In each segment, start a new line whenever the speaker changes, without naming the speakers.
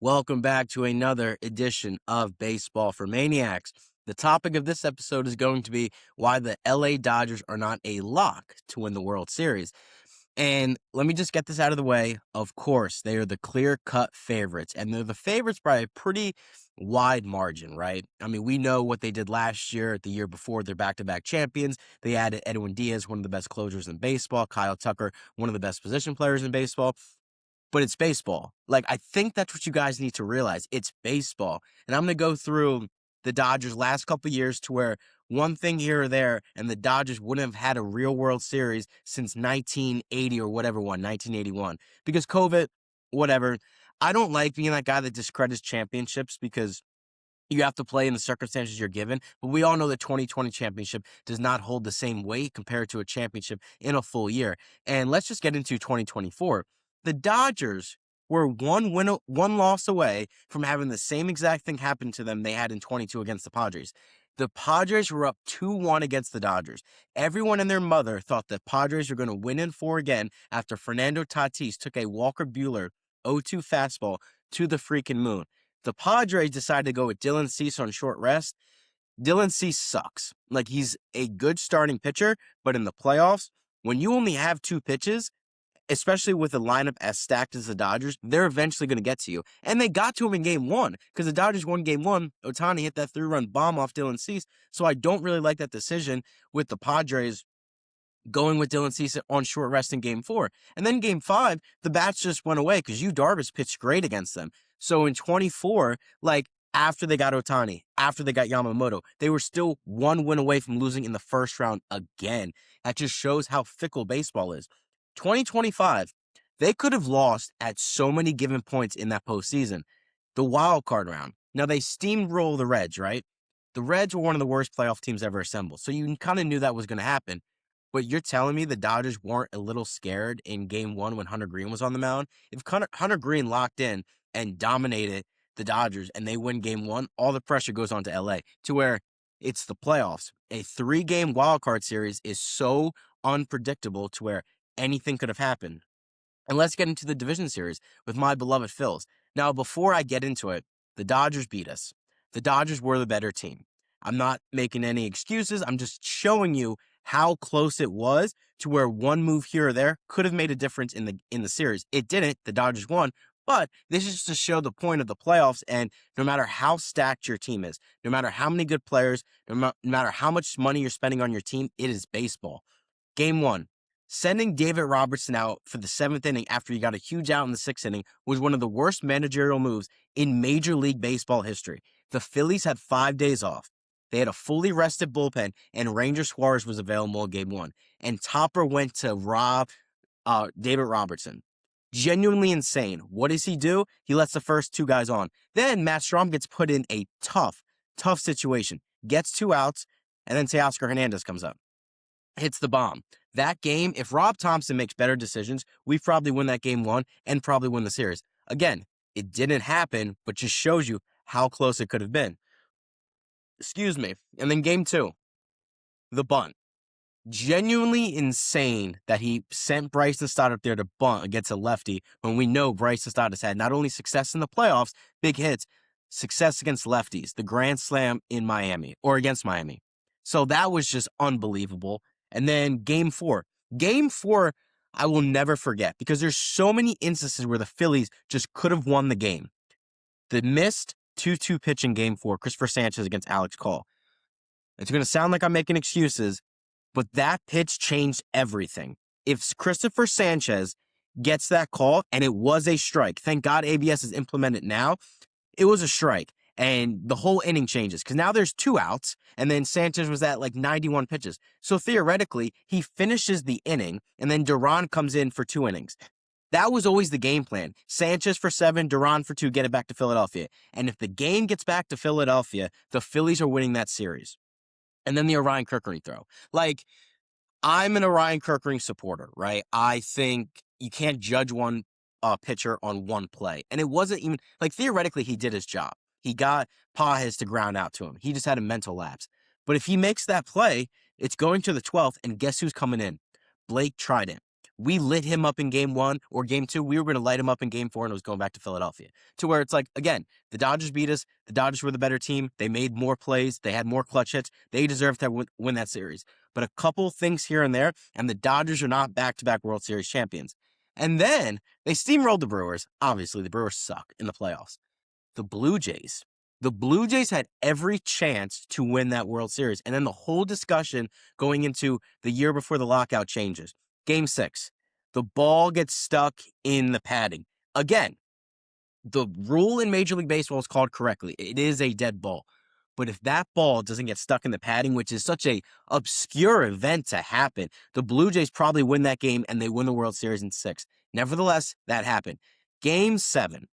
Welcome back to another edition of Baseball for Maniacs. The topic of this episode is going to be why the LA Dodgers are not a lock to win the World Series. And let me just get this out of the way. Of course, they are the clear-cut favorites, and they're the favorites by a pretty wide margin, right? I mean, we know what they did last year, the year before. They're back-to-back champions. They added Edwin Diaz, one of the best closers in baseball, Kyle Tucker, one of the best position players in baseball. But it's baseball. Like, I think that's what you guys need to realize. It's baseball. And I'm going to go through the Dodgers' last couple of years to where one thing here or there, and the Dodgers wouldn't have had a real World Series since 1980 or whatever 1981. Because COVID, whatever. I don't like being that guy that discredits championships because you have to play in the circumstances you're given. But we all know the 2020 championship does not hold the same weight compared to a championship in a full year. And let's just get into 2024. The Dodgers were one loss away from having the same exact thing happen to them they had in 22 against the Padres. The Padres were up 2-1 against the Dodgers. Everyone and their mother thought the Padres were going to win in 4 again after Fernando Tatis took a Walker Buehler 0-2 fastball to the freaking moon. The Padres decided to go with Dylan Cease on short rest. Dylan Cease sucks. Like, he's a good starting pitcher, but in the playoffs, when you only have 2 pitches, especially with a lineup as stacked as the Dodgers, they're eventually going to get to you. And they got to him in game 1 because the Dodgers won game 1. Ohtani hit that 3-run bomb off Dylan Cease. So I don't really like that decision with the Padres going with Dylan Cease on short rest in game 4. And then game 5, the bats just went away because Yu Darvish pitched great against them. So in 24, after they got Ohtani, after they got Yamamoto, they were still 1 win away from losing in the first round again. That just shows how fickle baseball is. 2025, they could have lost at so many given points in that postseason. The wild card round. Now, they steamroll the Reds, right? The Reds were one of the worst playoff teams ever assembled. So you kind of knew that was going to happen. But you're telling me the Dodgers weren't a little scared in game 1 when Hunter Green was on the mound? If Hunter Green locked in and dominated the Dodgers and they win game 1, all the pressure goes on to LA to where it's the playoffs. A 3-game wildcard series is so unpredictable to where anything could have happened. And let's get into the division series with my beloved Phils. Now, before I get into it, the Dodgers beat us. The Dodgers were the better team. I'm not making any excuses. I'm just showing you how close it was to where one move here or there could have made a difference in the series. It didn't. The Dodgers won. But this is to show the point of the playoffs, and no matter how stacked your team is, no matter how many good players, no matter how much money you're spending on your team, it is baseball. Game 1. Sending David Robertson out for the 7th inning after he got a huge out in the 6th inning was one of the worst managerial moves in Major League Baseball history. The Phillies had 5 days off. They had a fully rested bullpen, and Ranger Suarez was available in game 1. And Topper went to David Robertson. Genuinely insane. What does he do? He lets the first 2 guys on. Then Matt Strom gets put in a tough situation. Gets 2 outs, and then Teoscar Hernandez comes up. Hits the bomb. That game, if Rob Thompson makes better decisions, we probably win that game 1 and probably win the series. Again, it didn't happen, but just shows you how close it could have been. Excuse me. And then game 2, the bunt. Genuinely insane that he sent Bryson Stott up there to bunt against a lefty when we know Bryson Stott has had not only success in the playoffs, big hits, success against lefties, the grand slam in Miami or against Miami. So that was just unbelievable. And then game 4. Game 4, I will never forget because there's so many instances where the Phillies just could have won the game. The missed 2-2 pitch in game 4, Christopher Sanchez against Alex Call. It's going to sound like I'm making excuses, but that pitch changed everything. If Christopher Sanchez gets that call, and it was a strike, thank God ABS is implemented now, it was a strike. And the whole inning changes because now there's 2 outs, and then Sanchez was at 91 pitches. So theoretically, he finishes the inning, and then Duran comes in for 2 innings. That was always the game plan. Sanchez for 7, Duran for 2, get it back to Philadelphia. And if the game gets back to Philadelphia, the Phillies are winning that series. And then the Orion Kerkering throw. I'm an Orion Kerkering supporter, right? I think you can't judge one pitcher on one play. And it wasn't even, theoretically, he did his job. He got Pages to ground out to him. He just had a mental lapse. But if he makes that play, it's going to the 12th, and guess who's coming in? Blake Trident. we lit him up in game 1 or game 2. We were going to light him up in game 4, and it was going back to Philadelphia. To where it's like, again, the Dodgers beat us. The Dodgers were the better team. They made more plays. They had more clutch hits. They deserved to win that series. But a couple things here and there, and the Dodgers are not back-to-back World Series champions. And then they steamrolled the Brewers. Obviously, the Brewers suck in the playoffs. The Blue Jays. The Blue Jays had every chance to win that World Series. And then the whole discussion going into the year before the lockout changes. Game 6, the ball gets stuck in the padding. Again, the rule in Major League Baseball is called correctly. It is a dead ball. But if that ball doesn't get stuck in the padding, which is such a obscure event to happen, the Blue Jays probably win that game and they win the World Series in 6. Nevertheless, that happened. Game 7.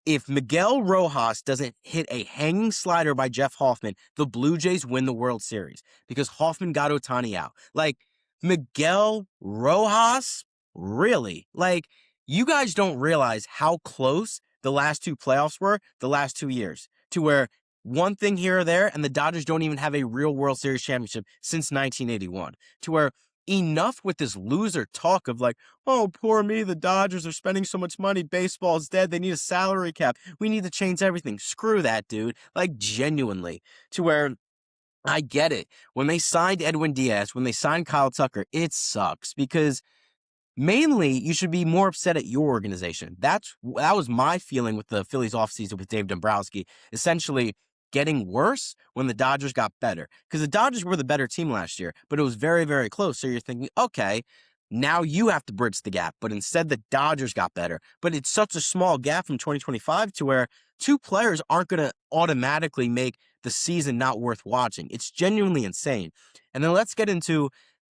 If Miguel Rojas doesn't hit a hanging slider by Jeff Hoffman, the Blue Jays win the World Series because Hoffman got Ohtani out. Like, Miguel Rojas? Really? Like, you guys don't realize how close the last 2 playoffs were the last 2 years, to where one thing here or there, and the Dodgers don't even have a real World Series championship since 1981, to where enough with this loser talk of like, oh, poor me, the Dodgers are spending so much money, baseball's dead, they need a salary cap, we need to change everything. Screw that, dude. Like, genuinely, to where I get it. When they signed Edwin Diaz, when they signed Kyle Tucker, it sucks because mainly you should be more upset at your organization. That was my feeling with the Phillies offseason with Dave Dombrowski, essentially getting worse when the Dodgers got better. Because the Dodgers were the better team last year, but it was very, very close. So you're thinking, okay, now you have to bridge the gap. But instead, the Dodgers got better. But it's such a small gap from 2025 to where 2 players aren't going to automatically make the season not worth watching. It's genuinely insane. And then let's get into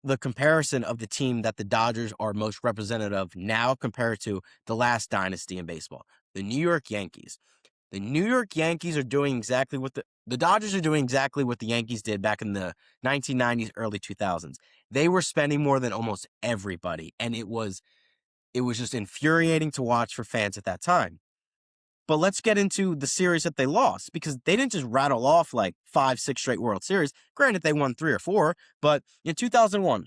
the comparison of the team that the Dodgers are most representative of now compared to the last dynasty in baseball, the New York Yankees. The New York Yankees are doing exactly what the Dodgers are doing exactly what the Yankees did back in the 1990s, early 2000s. They were spending more than almost everybody, and it was just infuriating to watch for fans at that time. But let's get into the series that they lost, because they didn't just rattle off like 5-6 straight World Series. Granted, they won 3 or 4, but in 2001,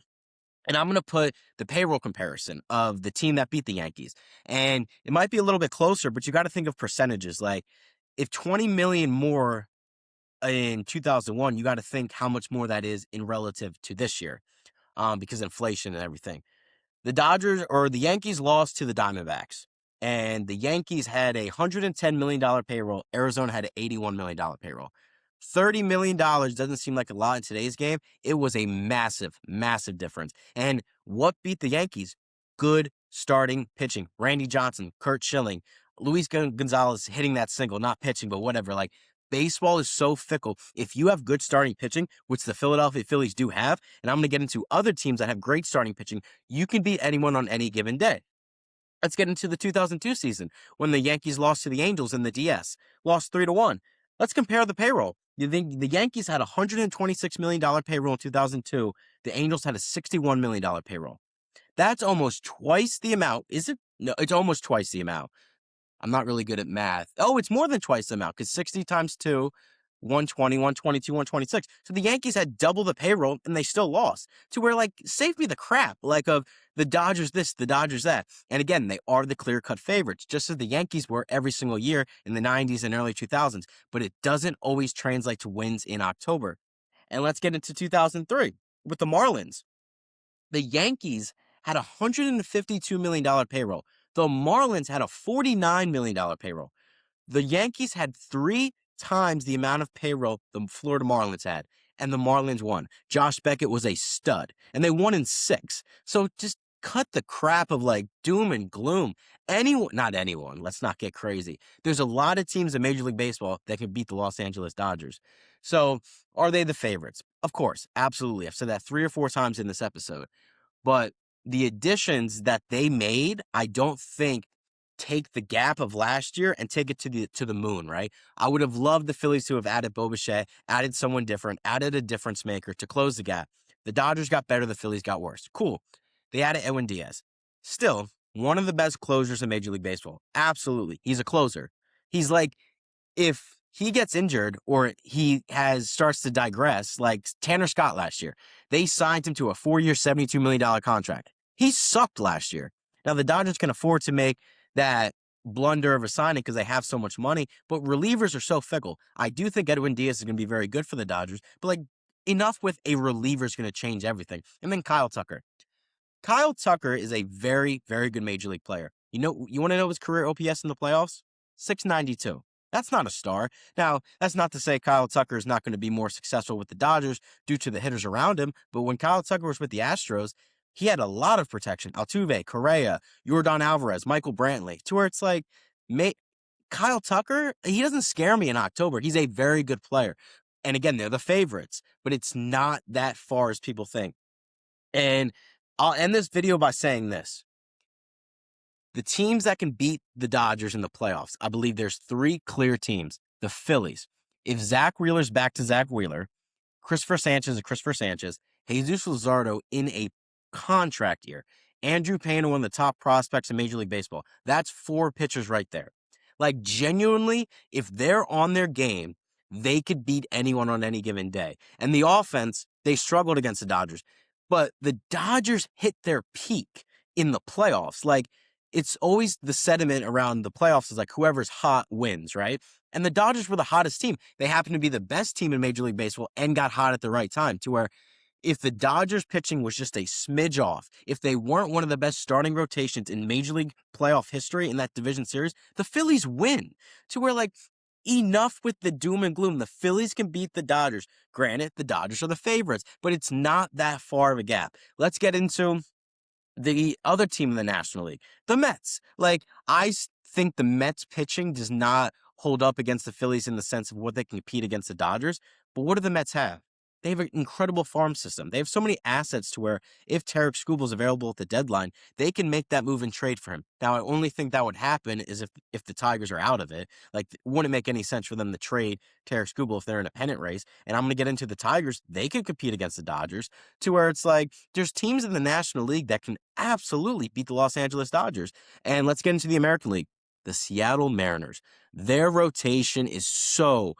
and I'm going to put the payroll comparison of the team that beat the Yankees. And it might be a little bit closer, but you got to think of percentages. Like, if 20 million more in 2001, you got to think how much more that is in relative to this year, because inflation and everything. The Yankees lost to the Diamondbacks, and the Yankees had a $110 million payroll. Arizona had an $81 million payroll. $30 million doesn't seem like a lot in today's game. It was a massive, massive difference. And what beat the Yankees? Good starting pitching. Randy Johnson, Curt Schilling, Luis Gonzalez hitting that single, not pitching, but whatever. Like, baseball is so fickle. If you have good starting pitching, which the Philadelphia Phillies do have, and I'm going to get into other teams that have great starting pitching, you can beat anyone on any given day. Let's get into the 2002 season when the Yankees lost to the Angels in the DS, lost 3-1. Let's compare the payroll. You think the Yankees had a $126 million payroll in 2002. The Angels had a $61 million payroll. That's almost twice the amount. Is it? No, it's almost twice the amount. I'm not really good at math. Oh, it's more than twice the amount because 60 times 2, 120, 122, 126. So the Yankees had double the payroll and they still lost. To where, like, save me the crap, like, of the Dodgers this, the Dodgers that. And again, they are the clear-cut favorites, just as the Yankees were every single year in the 90s and early 2000s. But it doesn't always translate to wins in October. And let's get into 2003 with the Marlins. The Yankees had a $152 million payroll. The Marlins had a $49 million payroll. The Yankees had 3 times the amount of payroll the Florida Marlins had, and the Marlins won. Josh Beckett was a stud, and they won in 6. So just cut the crap of like doom and gloom. Not anyone, let's not get crazy. There's a lot of teams in Major League Baseball that can beat the Los Angeles Dodgers. So are they the favorites? Of course, absolutely. I've said that 3 or 4 times in this episode. But the additions that they made, I don't think take the gap of last year and take it to the moon, right? I would have loved the Phillies to have added Bo Bichette, added someone different, added a difference maker to close the gap. The Dodgers got better, the Phillies got worse. Cool. They added Edwin Diaz. Still, one of the best closers in Major League Baseball. Absolutely. He's a closer. He's like, if he gets injured or starts to digress, like Tanner Scott last year, they signed him to a 4-year, $72 million contract. He sucked last year. Now, the Dodgers can afford to make that blunder of a signing because they have so much money, but relievers are so fickle. I do think Edwin Diaz is going to be very good for the Dodgers, but like enough with a reliever is going to change everything. And then Kyle Tucker. Kyle Tucker is a very, very good major league player. You want to know his career OPS in the playoffs? 692. That's not a star. Now, that's not to say Kyle Tucker is not going to be more successful with the Dodgers due to the hitters around him, but when Kyle Tucker was with the Astros, he had a lot of protection. Altuve, Correa, Yordan Alvarez, Michael Brantley, to where it's like, Kyle Tucker, he doesn't scare me in October. He's a very good player. And again, they're the favorites, but it's not that far as people think. And I'll end this video by saying this. The teams that can beat the Dodgers in the playoffs, I believe there's 3 clear teams. The Phillies. If Zach Wheeler's back to Zach Wheeler, Christopher Sanchez and Christopher Sanchez, Jesus Luzardo in a contract year, Andrew Payne, one of the top prospects in Major League Baseball. That's 4 pitchers right there. Like, genuinely, if they're on their game, they could beat anyone on any given day. And the offense, they struggled against the Dodgers. But the Dodgers hit their peak in the playoffs. Like, it's always the sentiment around the playoffs is like whoever's hot wins, right? And the Dodgers were the hottest team. They happened to be the best team in Major League Baseball and got hot at the right time, to where if the Dodgers pitching was just a smidge off, if they weren't one of the best starting rotations in Major League playoff history in that division series, the Phillies win. To where, like, enough with the doom and gloom. The Phillies can beat the Dodgers. Granted, the Dodgers are the favorites, but it's not that far of a gap. Let's get into the other team in the National League, the Mets. Like, think the Mets pitching does not hold up against the Phillies in the sense of what they can compete against the Dodgers. But what do the Mets have? They have an incredible farm system. They have so many assets to where if Tarek Skubal is available at the deadline, they can make that move and trade for him. Now, I only think that would happen is if the Tigers are out of it. Like, it wouldn't make any sense for them to trade Tarek Skubal if they're in a pennant race. And I'm going to get into the Tigers. They can compete against the Dodgers, to where it's like there's teams in the National League that can absolutely beat the Los Angeles Dodgers. And let's get into the American League. The Seattle Mariners. Their rotation is so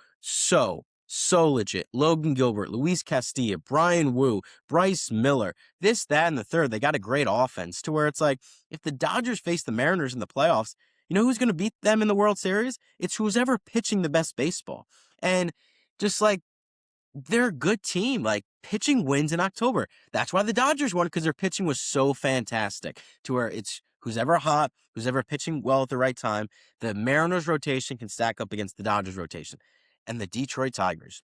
legit. Logan Gilbert, Luis Castilla, Brian Wu, Bryce Miller, this, that, and the third. They got a great offense, to where it's like, if the Dodgers face the Mariners in the playoffs, you know who's going to beat them in the World Series? It's who's ever pitching the best baseball. And just like, they're a good team. Like, pitching wins in October. That's why the Dodgers won, because their pitching was so fantastic, to where it's who's ever hot, who's ever pitching well at the right time. The Mariners rotation can stack up against the Dodgers rotation. And the Detroit Tigers.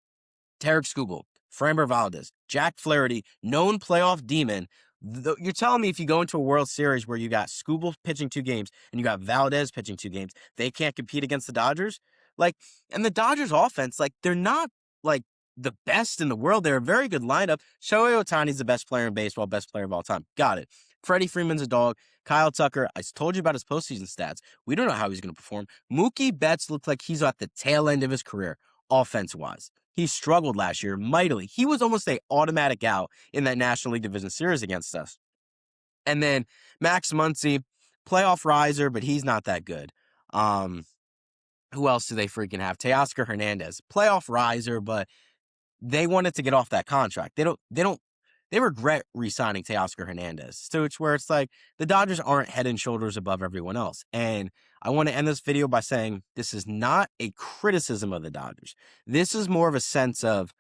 Tarek Skubal, Framber Valdez, Jack Flaherty, known playoff demon. You're telling me if you go into a World Series where you got Skubal pitching 2 games and you got Valdez pitching 2 games, they can't compete against the Dodgers? Like, and the Dodgers offense, like, they're not like the best in the world. They're a very good lineup. Shohei Ohtani's the best player in baseball, best player of all time. Got it. Freddie Freeman's a dog. Kyle Tucker, I told you about his postseason stats. We don't know how he's going to perform. Mookie Betts looks like he's at the tail end of his career, offense-wise. He struggled last year mightily. He was almost an automatic out in that National League Division Series against us. And then Max Muncy, playoff riser, but he's not that good. Who else do they freaking have? Teoscar Hernandez, playoff riser, but they wanted to get off that contract. They regret re-signing Teoscar Hernandez. So it's where it's like the Dodgers aren't head and shoulders above everyone else. And I want to end this video by saying this is not a criticism of the Dodgers. This is more of a sense of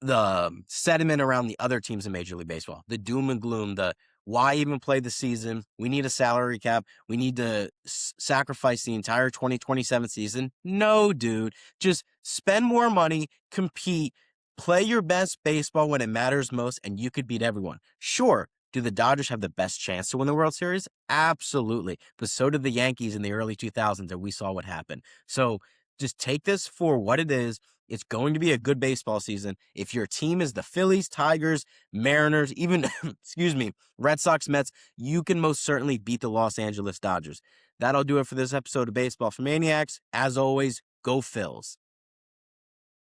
the sentiment around the other teams in Major League Baseball. The doom and gloom, the why even play the season? We need a salary cap. We need to sacrifice the entire 2027 season. No, dude. Just spend more money, compete, play your best baseball when it matters most, and you could beat everyone. Sure, do the Dodgers have the best chance to win the World Series? Absolutely. But so did the Yankees in the early 2000s, and we saw what happened. So just take this for what it is. It's going to be a good baseball season. If your team is the Phillies, Tigers, Mariners, even, Red Sox, Mets, you can most certainly beat the Los Angeles Dodgers. That'll do it for this episode of Baseball for Maniacs. As always, go Phils.